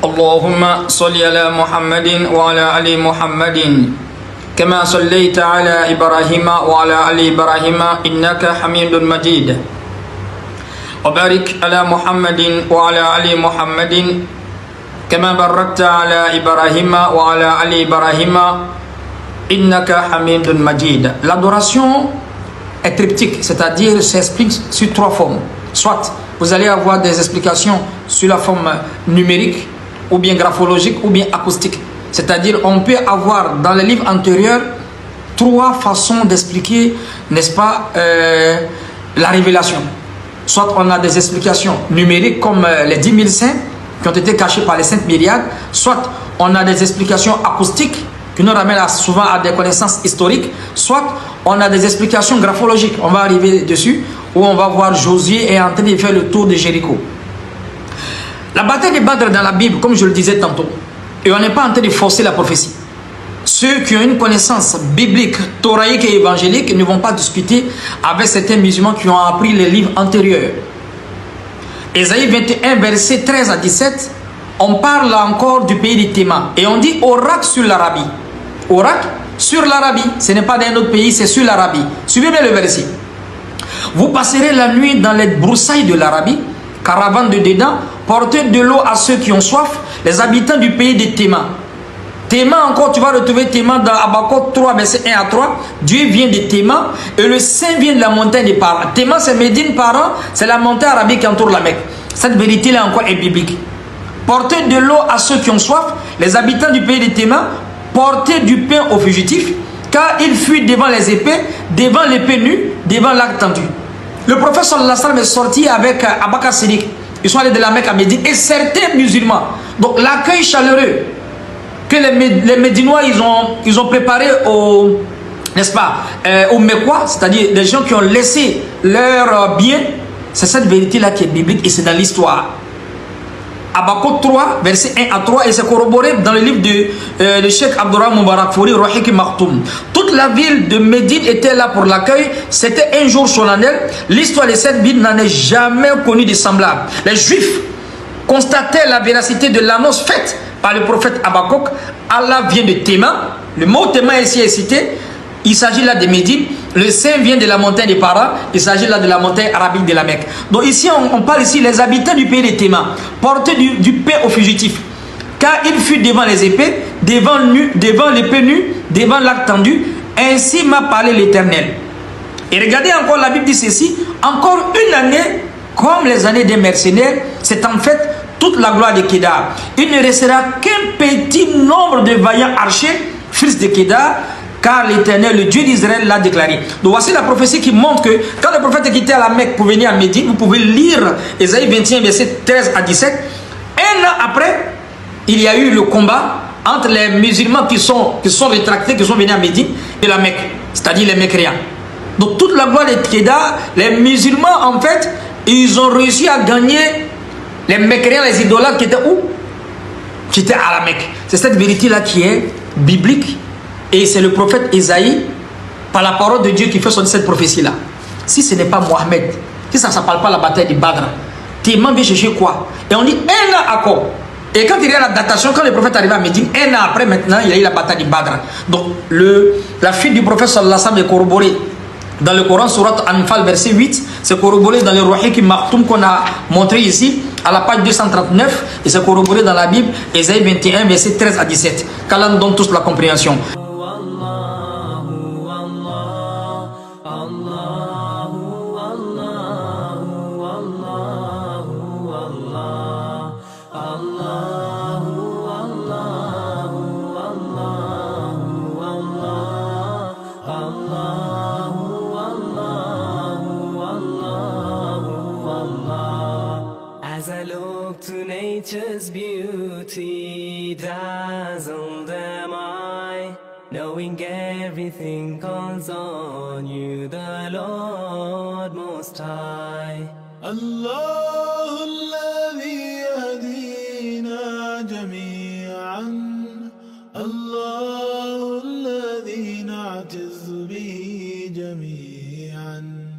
اللهم صل على محمد وعلى آل محمد كما صليت على إبراهيم وعلى آل إبراهيم إنك حميد مجيد وبارك على محمد وعلى آل محمد كما باركت على إبراهيم وعلى آل إبراهيم إنك حميد مجيد. L'adoration est triptyque, c'est-à-dire s'explique sur trois formes. Soit vous allez avoir des explications sur la forme numérique, ou bien graphologique, ou bien acoustique. C'est-à-dire on peut avoir dans les livres antérieurs trois façons d'expliquer, n'est-ce pas, la révélation. Soit on a des explications numériques comme les 10 000 saints qui ont été cachés par les saintes myriades, soit on a des explications acoustiques qui nous ramènent souvent à des connaissances historiques, soit on a des explications graphologiques, on va arriver dessus, où on va voir Josué est en train de faire le tour de Jéricho. La bataille de Badr dans la Bible, comme je le disais tantôt, et on n'est pas en train de forcer la prophétie. Ceux qui ont une connaissance biblique, thoraïque et évangélique ne vont pas discuter avec certains musulmans qui ont appris les livres antérieurs. Ésaïe 21, verset 13 à 17, on parle encore du pays de Théma. Et on dit oracle sur l'Arabie. Oracle sur l'Arabie. Ce n'est pas d'un autre pays, c'est sur l'Arabie. Suivez bien le verset. Vous passerez la nuit dans les broussailles de l'Arabie, caravane de dedans, portez de l'eau à ceux qui ont soif, les habitants du pays de Théma. Théma encore, tu vas retrouver Théma dans Habakkuk 3, verset 1 à 3. Dieu vient de Théma et le Saint vient de la montagne des Parents. Théma, c'est Médine Parents, c'est la montagne arabique qui entoure la Mecque. Cette vérité-là encore est biblique. Portez de l'eau à ceux qui ont soif, les habitants du pays de Théma, portez du pain aux fugitifs, car ils fuient devant les épées, devant l'épée nue, devant l'arc tendu. Le prophète sallallahu alayhi wa sallam est sorti avec Abakar Siddiq. Ils sont allés de la Mecque à Médine et certains musulmans. Donc l'accueil chaleureux que les Médinois ils ont préparé aux, n'est-ce pas, aux Mecquois, c'est-à-dire des gens qui ont laissé leurs biens, c'est cette vérité-là qui est biblique et c'est dans l'histoire. Habakkuk 3, verset 1 à 3, et c'est corroboré dans le livre de Cheikh Abdurrahman Moubarak Fouri, Rohiki Maktoum. Toute la ville de Médine était là pour l'accueil. C'était un jour solennel. L'histoire de cette ville n'en est jamais connue de semblable. Les Juifs constataient la véracité de l'annonce faite par le prophète Habakkuk. Allah vient de Théma. Le mot Théma ici est cité. Il s'agit là de Médine. Le Saint vient de la montagne des Parents. Il s'agit là de la montagne arabique de la Mecque. Donc ici, on parle ici les habitants du pays de Théma. Portez du pain aux fugitifs. Car ils fuient devant les épées, devant l'épée nue, devant l'arc tendu. Ainsi m'a parlé l'Éternel. Et regardez encore, la Bible dit ceci. Encore une année, comme les années des mercenaires, c'est en fait toute la gloire de Kédar. Il ne restera qu'un petit nombre de vaillants archers, fils de Kédar, car l'Éternel, le Dieu d'Israël, l'a déclaré. Donc voici la prophétie qui montre que quand le prophète est quitté à la Mecque pour venir à Médine, vous pouvez lire Ésaïe 21, verset 13 à 17. Un an après, il y a eu le combat entre les musulmans qui sont rétractés, qui sont venus à Médine, et la Mecque, c'est-à-dire les Mécréens. Donc toute la gloire de Kédar, les musulmans, en fait, ils ont réussi à gagner les Mécréens, les idolâtres qui étaient où? Qui étaient à la Mecque. C'est cette vérité-là qui est biblique. Et c'est le prophète Ésaïe, par la parole de Dieu, qui fait sortir cette prophétie-là. Si ce n'est pas Mohamed, si ça ne parle pas de la bataille de Badr, Théma vient chercher quoi? Et on dit un an encore. Et quand il y a la datation, quand le prophète arrive à Médine, un an après maintenant, il y a eu la bataille de Badr. Donc la fuite du prophète sallallahu alayhi wa sallam est corroborée dans le Coran, surat Anfal, verset 8. C'est corroboré dans le Rohiki Maktoum qu'on a montré ici, à la page 239. Et c'est corroboré dans la Bible, Ésaïe 21, verset 13 à 17. Qu'Allah nous donne tous la compréhension. Nature's beauty dazzled am I, knowing everything calls on you, the Lord Most High. الله الذي يهدينا جميعا، الله الذي نعتز به جميعا.